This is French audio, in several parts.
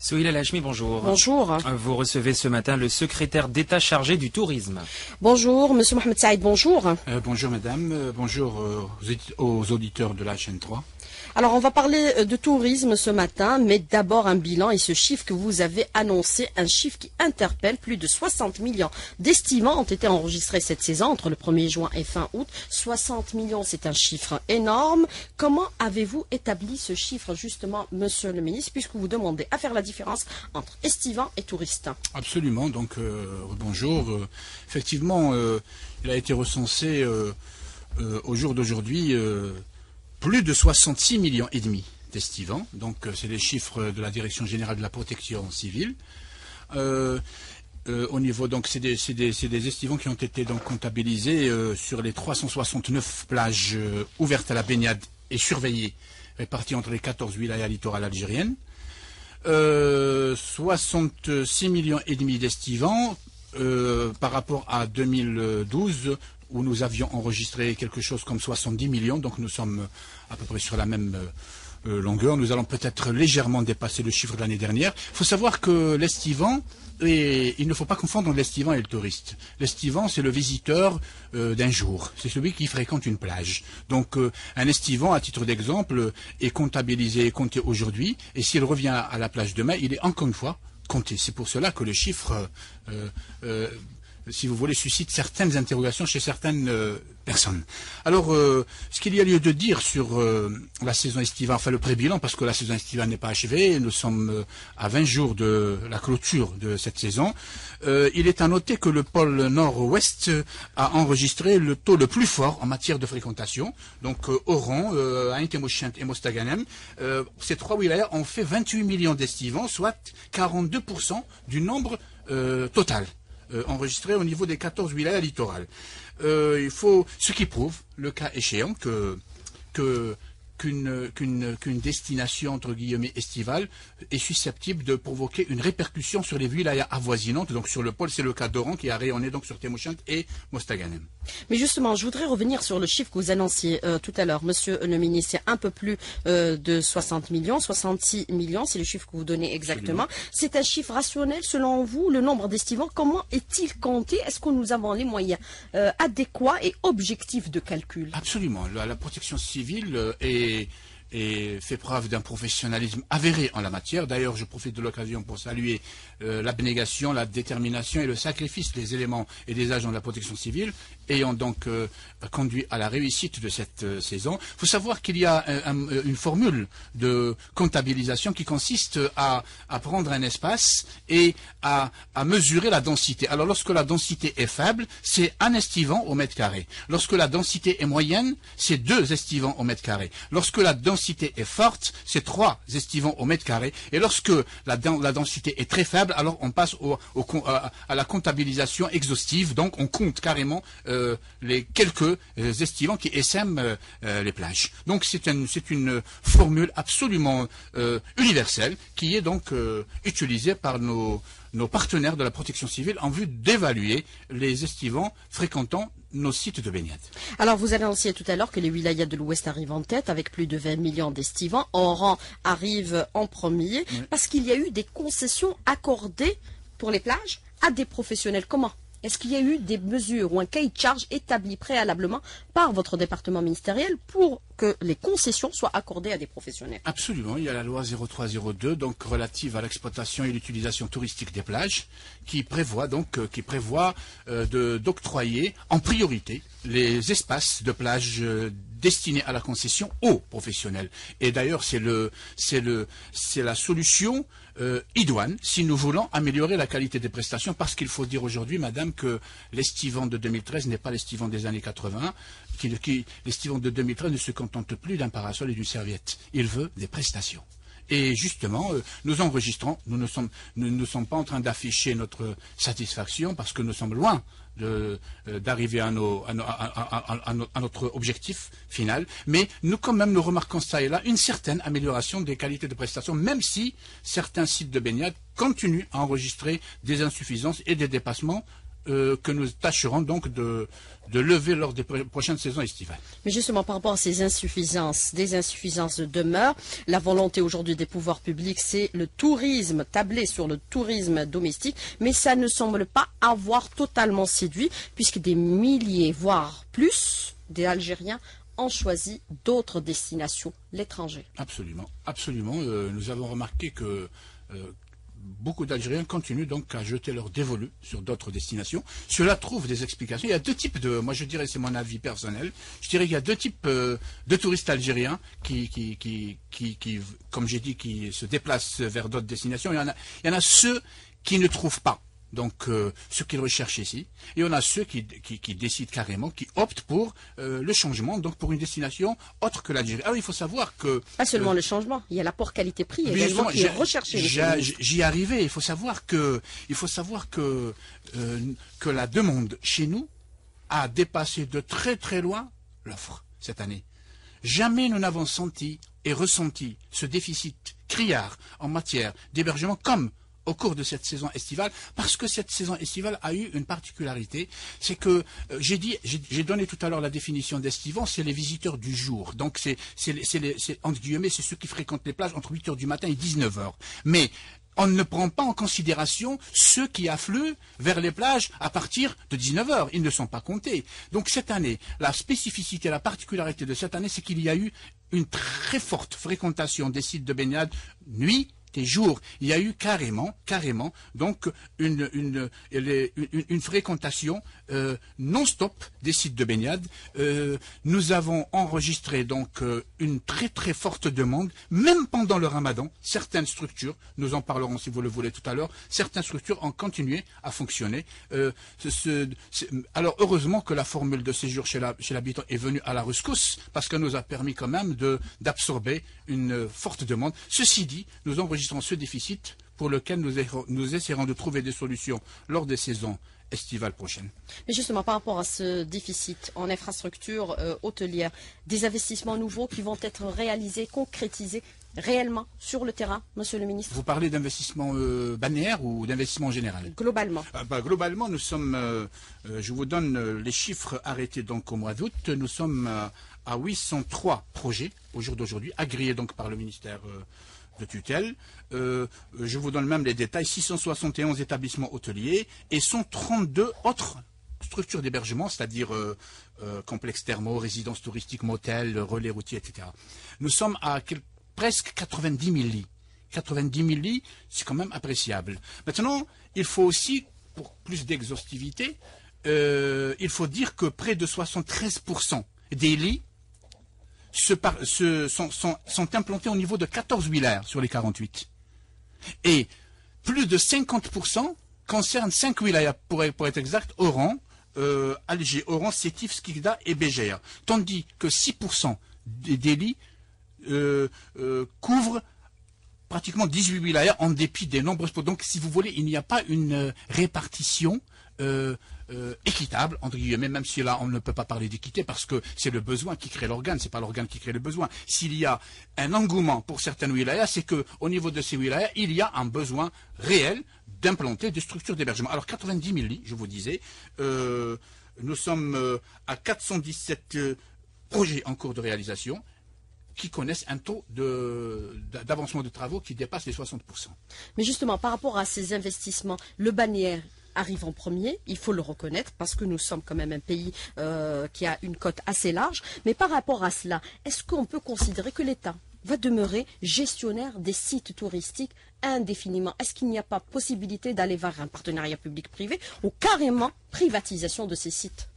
Souhila Lachmi, bonjour. Bonjour. Vous recevez ce matin le secrétaire d'État chargé du tourisme. Bonjour, Monsieur Mohamed Saïd, bonjour. Bonjour madame, bonjour aux auditeurs de la chaîne 3. Alors on va parler de tourisme ce matin, mais d'abord un bilan et ce chiffre que vous avez annoncé, un chiffre qui interpelle. Plus de 60 millions d'estimants ont été enregistrés cette saison entre le 1er juin et fin août. 60 millions, c'est un chiffre énorme. Comment avez-vous établi ce chiffre justement, Monsieur le ministre, puisque vous demandez à faire la différence entre estivants et touristes? Absolument, donc bonjour. Effectivement, il a été recensé au jour d'aujourd'hui plus de 66 millions et demi d'estivants. Donc c'est les chiffres de la Direction générale de la protection civile. Au niveau, donc c'est des estivants qui ont été donc comptabilisés sur les 369 plages ouvertes à la baignade et surveillées, réparties entre les 14 wilayas littorales algériennes. 66 millions et demi d'estivants par rapport à 2012, où nous avions enregistré quelque chose comme 70 millions, donc nous sommes à peu près sur la même longueur. Nous allons peut-être légèrement dépasser le chiffre de l'année dernière. Il faut savoir que l'estivant, et il ne faut pas confondre l'estivant et le touriste. L'estivant, c'est le visiteur d'un jour, c'est celui qui fréquente une plage. Donc un estivant, à titre d'exemple, est comptabilisé et compté aujourd'hui, et s'il revient à la plage demain, il est encore une fois compté. C'est pour cela que le chiffre si vous voulez, suscite certaines interrogations chez certaines personnes. Alors, ce qu'il y a lieu de dire sur la saison estivale, enfin le pré-bilan, parce que la saison estivale n'est pas achevée, nous sommes à 20 jours de la clôture de cette saison, il est à noter que le pôle nord-ouest a enregistré le taux le plus fort en matière de fréquentation. Donc, Oran, Ain Kemoshent et Mostaganem, ces trois wilayas ont fait 28 millions d'estivants, soit 42% du nombre total. Enregistré au niveau des 14 wilayas littorales. Il faut, ce qui prouve, le cas échéant, qu'une destination entre guillemets estivale est susceptible de provoquer une répercussion sur les wilayas avoisinantes. Donc sur le pôle, c'est le cas d'Oran qui a rayonné donc sur Temoshent et Mostaganem. Mais justement, je voudrais revenir sur le chiffre que vous annonciez tout à l'heure, Monsieur le ministre. C'est un peu plus de 60 millions, 66 millions, c'est le chiffre que vous donnez exactement. C'est un chiffre rationnel selon vous, le nombre d'estivants. Comment est-il compté? Est-ce que nous avons les moyens adéquats et objectifs de calcul? Absolument. La protection civile et fait preuve d'un professionnalisme avéré en la matière. D'ailleurs, je profite de l'occasion pour saluer l'abnégation, la détermination et le sacrifice des éléments et des agents de la protection civile ayant donc conduit à la réussite de cette saison. Il faut savoir qu'il y a une formule de comptabilisation qui consiste à prendre un espace et à mesurer la densité. Alors, lorsque la densité est faible, c'est un estivant au mètre carré. Lorsque la densité est moyenne, c'est 2 estivants au mètre carré. Lorsque la densité est forte, c'est 3 estivants au mètre carré. Et lorsque la densité est très faible, alors on passe à la comptabilisation exhaustive. Donc, on compte carrément les quelques estivants qui essaiment les plages. Donc, c'est une formule absolument universelle qui est donc utilisée par nos partenaires de la protection civile en vue d'évaluer les estivants fréquentant nos sites de baignade. Alors, vous annonciez tout à l'heure que les wilayas de l'Ouest arrivent en tête avec plus de 20 millions d'estivants. Oran arrive en premier parce qu'il y a eu des concessions accordées pour les plages à des professionnels. Comment? Est-ce qu'il y a eu des mesures ou un cahier de charge établi préalablement par votre département ministériel pour que les concessions soient accordées à des professionnels? Absolument. Il y a la loi 0302, donc relative à l'exploitation et l'utilisation touristique des plages, qui prévoit d'octroyer en priorité les espaces de plage destinés à la concession aux professionnels. Et d'ailleurs, c'est la solution idoine si nous voulons améliorer la qualité des prestations, parce qu'il faut dire aujourd'hui, madame, que l'estivant de 2013 n'est pas l'estivant des années 80. L'estivant de 2013 ne se contente plus d'un parasol et d'une serviette. Il veut des prestations. Et justement, nous enregistrons, nous ne sommes pas en train d'afficher notre satisfaction parce que nous sommes loin d'arriver à notre objectif final, mais nous quand même nous remarquons ça et là une certaine amélioration des qualités de prestations, même si certains sites de baignade continuent à enregistrer des insuffisances et des dépassements que nous tâcherons donc de lever lors des prochaines saisons estivales. Mais justement, par rapport à ces insuffisances, des insuffisances demeurent. La volonté aujourd'hui des pouvoirs publics, c'est le tourisme, tabler sur le tourisme domestique, mais ça ne semble pas avoir totalement séduit, puisque des milliers, voire plus, des Algériens ont choisi d'autres destinations, l'étranger. Absolument, absolument. Nous avons remarqué que beaucoup d'Algériens continuent donc à jeter leur dévolu sur d'autres destinations. Cela trouve des explications. Il y a deux types de, moi je dirais, c'est mon avis personnel, je dirais qu'il y a deux types de touristes algériens qui, comme j'ai dit, qui se déplacent vers d'autres destinations. Il y en a ceux qui ne trouvent pas. Donc, ce qu'ils recherchent ici. Et on a ceux qui décident carrément, qui optent pour le changement, donc pour une destination autre que l'Algérie. Alors, il faut savoir que... Pas seulement le changement, il y a l'apport qualité-prix également qui est recherché. J'y arrivais. Il faut savoir que la demande chez nous a dépassé de très très loin l'offre cette année. Jamais nous n'avons senti et ressenti ce déficit criard en matière d'hébergement comme au cours de cette saison estivale, parce que cette saison estivale a eu une particularité, c'est que j'ai donné tout à l'heure la définition d'estivant, c'est les visiteurs du jour. Donc c'est entre guillemets, c'est ceux qui fréquentent les plages entre 8 heures du matin et 19 heures. Mais on ne prend pas en considération ceux qui affluent vers les plages à partir de 19 heures. Ils ne sont pas comptés. Donc cette année, la spécificité, la particularité de cette année, c'est qu'il y a eu une très forte fréquentation des sites de baignade nuit et jour. Il y a eu carrément, donc une fréquentation non-stop des sites de baignade. Nous avons enregistré donc une très très forte demande, même pendant le Ramadan. Certaines structures, nous en parlerons si vous le voulez tout à l'heure, certaines structures ont continué à fonctionner. Alors heureusement que la formule de séjour chez l'habitant est venue à la rescousse, parce qu'elle nous a permis quand même d'absorber une forte demande. Ceci dit, nous enregistrons ce déficit pour lequel nous essaierons de trouver des solutions lors des saisons estivales prochaines. Mais justement, par rapport à ce déficit en infrastructure hôtelière, des investissements nouveaux qui vont être réalisés, concrétisés réellement sur le terrain, monsieur le ministre? Vous parlez d'investissement balnéaire ou d'investissement en général? Globalement. Globalement, nous sommes, je vous donne les chiffres arrêtés donc au mois d'août, nous sommes à 803 projets au jour d'aujourd'hui, agréés donc par le ministère de tutelle. Je vous donne même les détails, 671 établissements hôteliers et 132 autres structures d'hébergement, c'est-à-dire complexes thermaux, résidences touristiques, motels, relais routiers, etc. Nous sommes à presque 90 000 lits. 90 000 lits, c'est quand même appréciable. Maintenant, il faut aussi, pour plus d'exhaustivité, il faut dire que près de 73% des lits sont implantés au niveau de 14 wilayas sur les 48. Et plus de 50% concernent 5 wilayas, pour être exact, Oran, Alger, Oran, Sétif, Skikda et Béjaïa. Tandis que 6% des lits couvrent pratiquement 18 wilayas en dépit des nombreuses... Donc, si vous voulez, il n'y a pas une répartition équitable, entre guillemets, même si là on ne peut pas parler d'équité parce que c'est le besoin qui crée l'organe, c'est pas l'organe qui crée le besoin. S'il y a un engouement pour certaines wilayas, c'est qu'au niveau de ces wilayas, il y a un besoin réel d'implanter des structures d'hébergement. Alors 90 000 lits, je vous disais, nous sommes à 417 projets en cours de réalisation qui connaissent un taux d'avancement de travaux qui dépasse les 60%. Mais justement, par rapport à ces investissements, le balnéaire arrive en premier, il faut le reconnaître, parce que nous sommes quand même un pays qui a une cote assez large. Mais par rapport à cela, est-ce qu'on peut considérer que l'État va demeurer gestionnaire des sites touristiques indéfiniment? Est-ce qu'il n'y a pas possibilité d'aller vers un partenariat public-privé ou carrément privatisation de ces sites?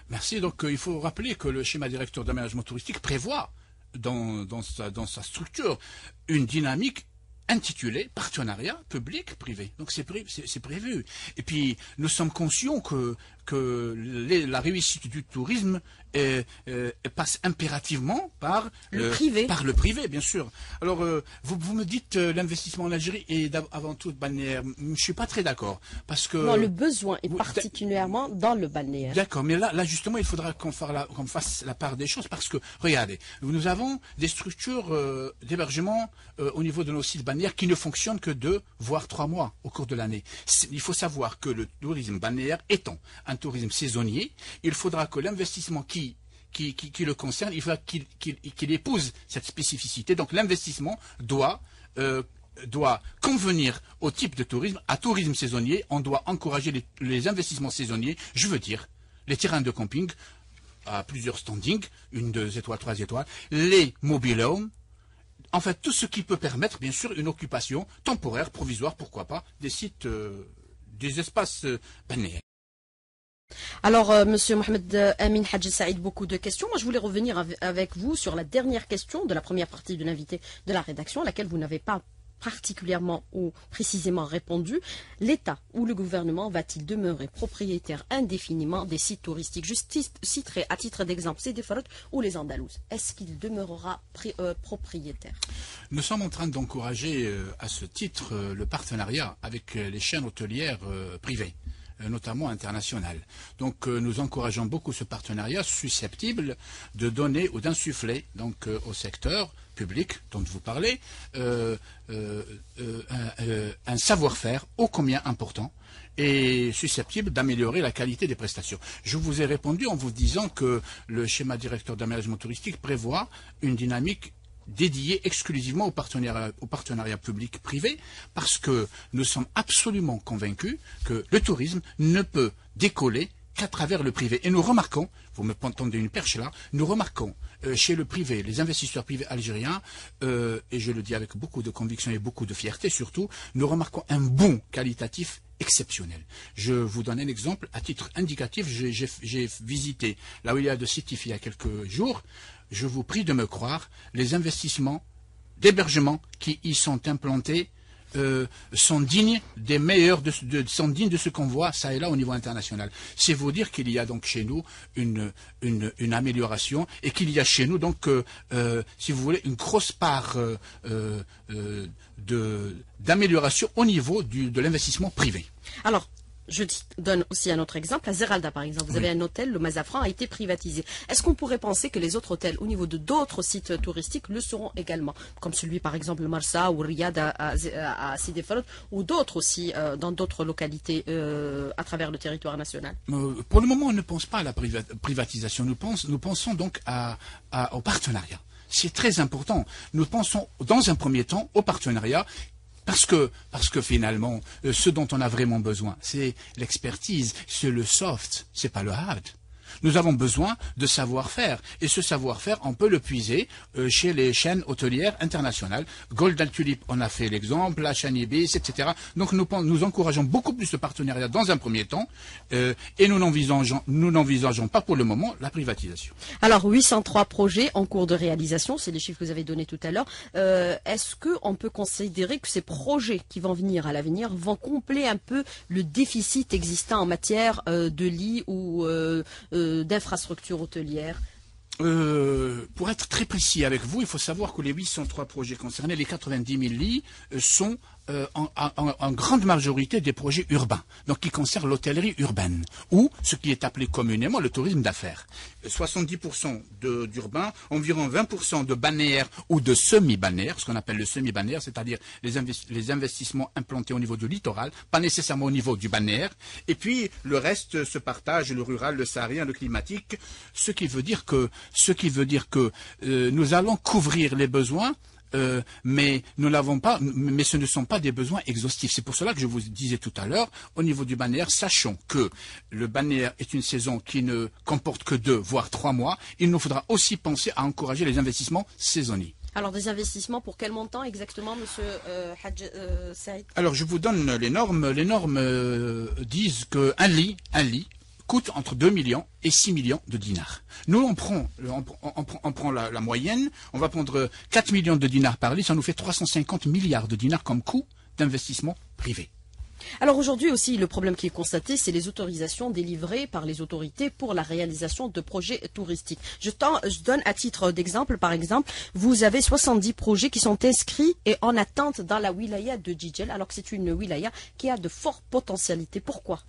Merci. Donc il faut rappeler que le schéma directeur d'aménagement touristique prévoit dans sa structure une dynamique intitulée partenariat public-privé. Donc c'est prévu. Et puis nous sommes conscients que que la réussite du tourisme passe impérativement par le privé. Par le privé, bien sûr. Alors, vous me dites l'investissement en Algérie est avant tout balnéaire. Je ne suis pas très d'accord. Parce que... Non, le besoin est particulièrement dans le balnéaire. D'accord, mais là justement, il faudra qu'on fasse la part des choses. Parce que, regardez, nous avons des structures d'hébergement au niveau de nos sites balnéaires qui ne fonctionnent que 2 voire 3 mois au cours de l'année. Il faut savoir que le tourisme balnéaire étant un tourisme saisonnier, il faudra que l'investissement qui le concerne, il faudra qu'il épouse cette spécificité. Donc l'investissement doit convenir au type de tourisme. À tourisme saisonnier, on doit encourager les investissements saisonniers, je veux dire les terrains de camping à plusieurs standings, 1, 2 étoiles, 3 étoiles, les mobil-homes, en fait tout ce qui peut permettre bien sûr une occupation temporaire, provisoire, pourquoi pas, des sites, des espaces balnéaires. Alors, Monsieur Mohamed Amin Hadji Saïd, beaucoup de questions. Moi, je voulais revenir avec vous sur la dernière question de la première partie de l'invité de la rédaction, à laquelle vous n'avez pas particulièrement ou précisément répondu. L'État ou le gouvernement va-t-il demeurer propriétaire indéfiniment des sites touristiques? Je citerai à titre d'exemple Sidi Ferruth ou les Andalouses. Est-ce qu'il demeurera propriétaire? Nous sommes en train d'encourager à ce titre le partenariat avec les chaînes hôtelières privées, notamment internationales. Donc nous encourageons beaucoup ce partenariat susceptible de donner ou d'insuffler donc au secteur public dont vous parlez un savoir-faire ô combien important et susceptible d'améliorer la qualité des prestations. Je vous ai répondu en vous disant que le schéma directeur d'aménagement touristique prévoit une dynamique dédié exclusivement au partenariat public-privé, parce que nous sommes absolument convaincus que le tourisme ne peut décoller qu'à travers le privé. Et nous remarquons, vous me tendez une perche là, nous remarquons chez le privé, les investisseurs privés algériens, et je le dis avec beaucoup de conviction et beaucoup de fierté surtout, nous remarquons un bond qualitatif exceptionnel. Je vous donne un exemple à titre indicatif. J'ai visité la Wilaya de Sétif il y a quelques jours. Je vous prie de me croire, les investissements d'hébergement qui y sont implantés sont dignes des meilleurs, sont dignes de ce qu'on voit ça et là au niveau international. C'est vous dire qu'il y a donc chez nous une amélioration et qu'il y a chez nous donc, si vous voulez, une grosse part d'amélioration au niveau de l'investissement privé. Alors, je donne aussi un autre exemple. À Zeralda, par exemple, vous avez un hôtel, le Mazafran a été privatisé. Est-ce qu'on pourrait penser que les autres hôtels, au niveau de d'autres sites touristiques, le seront également? Comme celui, par exemple, Marsa ou Riyad à Sidi Ferruth, ou d'autres aussi dans d'autres localités à travers le territoire national? Pour le moment, on ne pense pas à la privatisation. Nous pensons donc au partenariat. C'est très important. Nous pensons, dans un premier temps, au partenariat. Parce que finalement, ce dont on a vraiment besoin, c'est l'expertise, c'est le soft, c'est pas le hard. Nous avons besoin de savoir-faire. Et ce savoir-faire, on peut le puiser chez les chaînes hôtelières internationales. Golden Tulip, on a fait l'exemple, la chaîne Ibis, etc. Donc nous encourageons beaucoup plus de partenariat dans un premier temps. Et nous n'envisageons pas pour le moment la privatisation. Alors, 803 projets en cours de réalisation, c'est les chiffres que vous avez donnés tout à l'heure. Est-ce qu'on peut considérer que ces projets qui vont venir à l'avenir vont combler un peu le déficit existant en matière de lits ou d'infrastructures hôtelières? Pour être très précis avec vous, il faut savoir que les 803 projets concernés, les 90 000 lits, sont en grande majorité des projets urbains, donc qui concernent l'hôtellerie urbaine, ou ce qui est appelé communément le tourisme d'affaires. 70% d'urbain, environ 20% de balnéaires ou de semi-balnéaires, ce qu'on appelle le semi-balnéaire, c'est-à-dire les investissements implantés au niveau du littoral, pas nécessairement au niveau du balnéaire, et puis le reste se partage, le rural, le saharien, le climatique, ce qui veut dire que nous allons couvrir les besoins, mais nous n'avons pas, mais ce ne sont pas des besoins exhaustifs. C'est pour cela que je vous disais tout à l'heure, au niveau du balnéaire, sachons que le balnéaire est une saison qui ne comporte que 2 voire 3 mois. Il nous faudra aussi penser à encourager les investissements saisonniers. Alors des investissements pour quel montant exactement, Monsieur Hadj Saïd? Alors je vous donne les normes. Les normes disent qu'un lit coûte entre 2 millions et 6 millions de dinars. Nous, on prend la moyenne, on va prendre 4 millions de dinars par lit, ça nous fait 350 milliards de dinars comme coût d'investissement privé. Alors aujourd'hui aussi, le problème qui est constaté, c'est les autorisations délivrées par les autorités pour la réalisation de projets touristiques. Je donne à titre d'exemple, par exemple, vous avez 70 projets qui sont inscrits et en attente dans la wilaya de Djidjel, alors que c'est une wilaya qui a de fortes potentialités. Pourquoi?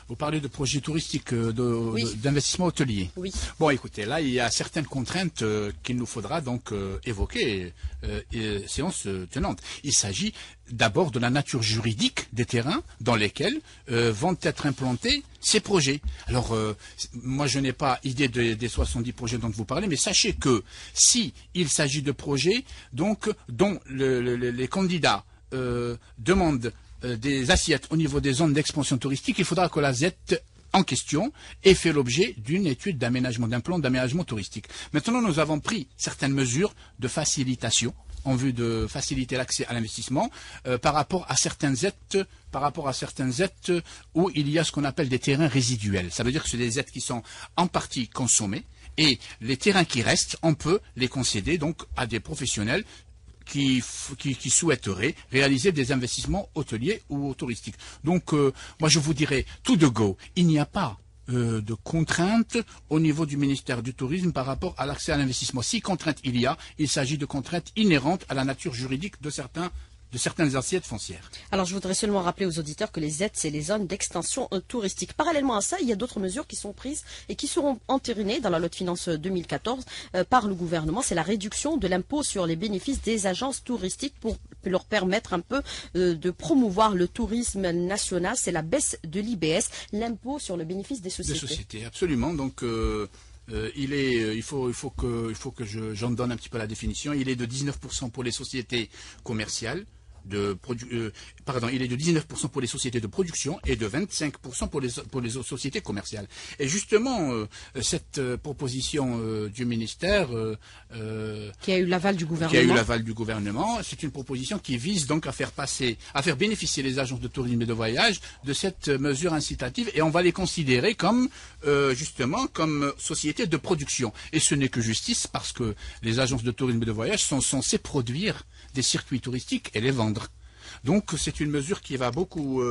Vous parlez de projets touristiques, Oui. d'investissement hôtelier. Oui. Bon, écoutez, là, il y a certaines contraintes qu'il nous faudra donc évoquer, séance tenante. Il s'agit d'abord de la nature juridique des terrains dans lesquels vont être implantés ces projets. Alors, moi, je n'ai pas idée des 70 projets dont vous parlez, mais sachez que si il s'agit de projets donc dont les candidats demandent des assiettes au niveau des zones d'expansion touristique, il faudra que la Z en question ait fait l'objet d'une étude d'aménagement, d'un plan d'aménagement touristique. Maintenant, nous avons pris certaines mesures de facilitation en vue de faciliter l'accès à l'investissement par rapport à certaines aides où il y a ce qu'on appelle des terrains résiduels. Ça veut dire que c'est des aides qui sont en partie consommées et les terrains qui restent, on peut les concéder donc à des professionnels qui souhaiteraient réaliser des investissements hôteliers ou touristiques. Donc, moi, je vous dirais, tout de go, il n'y a pas de contraintes au niveau du ministère du Tourisme par rapport à l'accès à l'investissement. Si contraintes il s'agit de contraintes inhérentes à la nature juridique de certaines assiettes foncières. Alors, je voudrais seulement rappeler aux auditeurs que les Z, c'est les zones d'extension touristique. Parallèlement à ça, il y a d'autres mesures qui sont prises et qui seront entérinées dans la loi de finances 2014 par le gouvernement. C'est la réduction de l'impôt sur les bénéfices des agences touristiques pour leur permettre un peu de promouvoir le tourisme national. C'est la baisse de l'IBS, l'impôt sur le bénéfice des sociétés. Des sociétés, absolument. Donc, il faut que j'en donne un petit peu la définition. Il est de 19% pour les sociétés commerciales. Il est de 19% pour les sociétés de production et de 25% pour les sociétés commerciales. Et justement, cette proposition du ministère qui a eu l'aval du gouvernement. C'est une proposition qui vise donc à faire bénéficier les agences de tourisme et de voyage de cette mesure incitative, et on va les considérer comme justement comme sociétés de production. Et ce n'est que justice, parce que les agences de tourisme et de voyage sont censées produire des circuits touristiques et les vendre. Donc c'est une mesure qui va beaucoup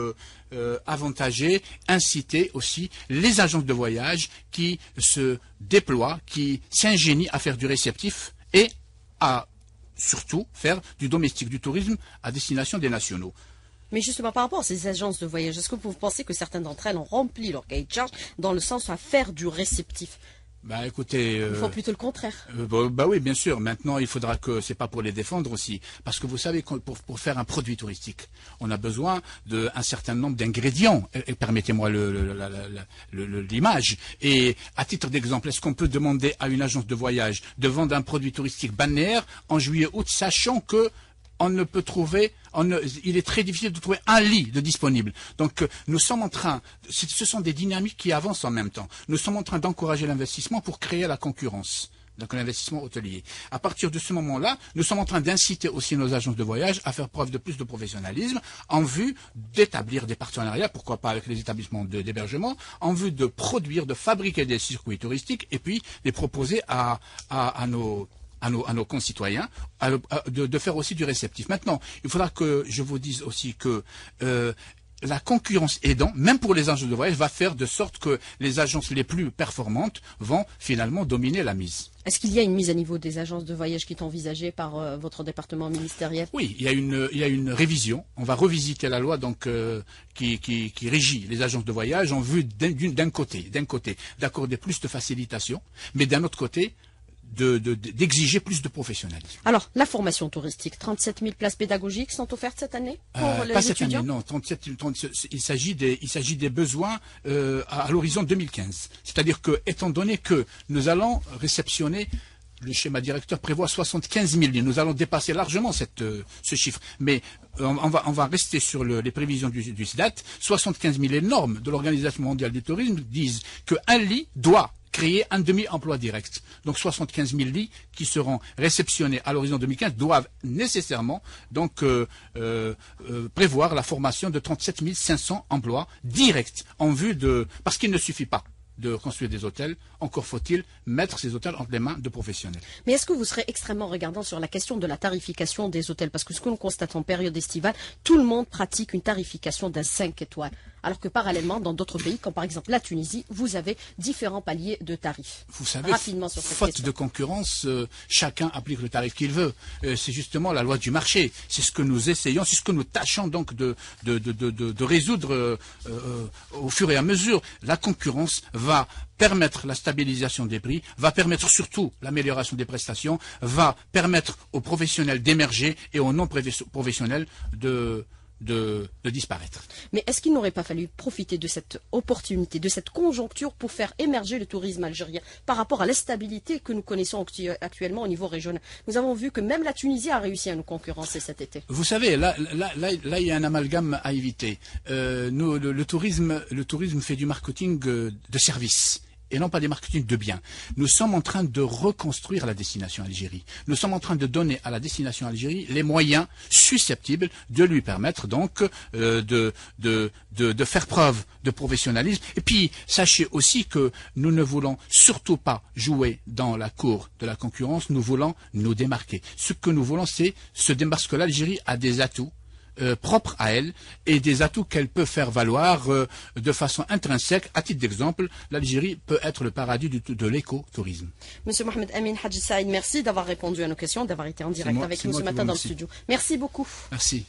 avantager, inciter aussi les agences de voyage qui se déploient, qui s'ingénient à faire du réceptif et à surtout faire du domestique, du tourisme à destination des nationaux. Mais justement, par rapport à ces agences de voyage, est-ce que vous pensez que certaines d'entre elles ont rempli leur cahier de charge dans le sens à faire du réceptif? Écoutez, il faut plutôt le contraire. Oui, bien sûr. Maintenant, il faudra que c'est pas pour les défendre aussi, parce que vous savez que pour faire un produit touristique, on a besoin d'un certain nombre d'ingrédients. Et permettez-moi l'image. Et à titre d'exemple, est-ce qu'on peut demander à une agence de voyage de vendre un produit touristique balnéaire en juillet-août, sachant que il est très difficile de trouver un lit de disponible. Donc, nous sommes en train, ce sont des dynamiques qui avancent en même temps. Nous sommes en train d'encourager l'investissement pour créer la concurrence. Donc, l'investissement hôtelier. À partir de ce moment-là, nous sommes en train d'inciter aussi nos agences de voyage à faire preuve de plus de professionnalisme en vue d'établir des partenariats, pourquoi pas avec les établissements d'hébergement, en vue de produire, de fabriquer des circuits touristiques et puis les proposer à nos concitoyens, de faire aussi du réceptif. Maintenant, il faudra que je vous dise aussi que la concurrence aidant, même pour les agences de voyage, va faire de sorte que les agences les plus performantes vont finalement dominer la mise. Est-ce qu'il y a une mise à niveau des agences de voyage qui est envisagée par votre département ministériel? Oui, il y a une révision. On va revisiter la loi donc qui régit les agences de voyage en vue d'un côté d'accorder plus de facilitation, mais d'un autre côté d'exiger plus de professionnalisme. Alors, la formation touristique, 37 000 places pédagogiques sont offertes cette année pour les pas cette étudiants? année, non. 37, il s'agit des besoins à l'horizon 2015. C'est-à-dire que, étant donné que nous allons réceptionner, le schéma directeur prévoit 75 000 lits. Nous allons dépasser largement ce chiffre. Mais on va rester sur les prévisions du SIDAT. 75 000, les normes de l'Organisation mondiale du tourisme disent qu'un lit doit créer un demi-emploi direct. Donc 75 000 lits qui seront réceptionnés à l'horizon 2015 doivent nécessairement donc prévoir la formation de 37 500 emplois directs en vue parce qu'il ne suffit pas de construire des hôtels, encore faut-il mettre ces hôtels entre les mains de professionnels. Mais est-ce que vous serez extrêmement regardant sur la question de la tarification des hôtels? Parce que ce que nous constatons en période estivale, tout le monde pratique une tarification d'un 5 étoiles. Alors que parallèlement, dans d'autres pays, comme par exemple la Tunisie, vous avez différents paliers de tarifs. Vous savez, rapidement sur cette faute question. de concurrence, chacun applique le tarif qu'il veut. C'est justement la loi du marché. C'est ce que nous essayons, c'est ce que nous tâchons donc de résoudre au fur et à mesure. La concurrence va permettre la stabilisation des prix, va permettre surtout l'amélioration des prestations, va permettre aux professionnels d'émerger et aux non-professionnels de disparaître. Mais est-ce qu'il n'aurait pas fallu profiter de cette opportunité, de cette conjoncture pour faire émerger le tourisme algérien par rapport à l'instabilité que nous connaissons actuellement au niveau régional? Nous avons vu que même la Tunisie a réussi à nous concurrencer cet été. Vous savez, là, il y a un amalgame à éviter. Le tourisme fait du marketing de service, et non pas des marketing de biens. Nous sommes en train de reconstruire la destination Algérie. Nous sommes en train de donner à la destination Algérie les moyens susceptibles de lui permettre donc de faire preuve de professionnalisme. Et puis, sachez aussi que nous ne voulons surtout pas jouer dans la cour de la concurrence, nous voulons nous démarquer. Ce que nous voulons, c'est se démarquer, parce que l'Algérie a des atouts propres à elle et des atouts qu'elle peut faire valoir de façon intrinsèque. À titre d'exemple, l'Algérie peut être le paradis de l'écotourisme. Monsieur Mohamed Amin Hadji Saïd, merci d'avoir répondu à nos questions, d'avoir été en direct avec nous ce matin dans le studio. Merci beaucoup. Merci.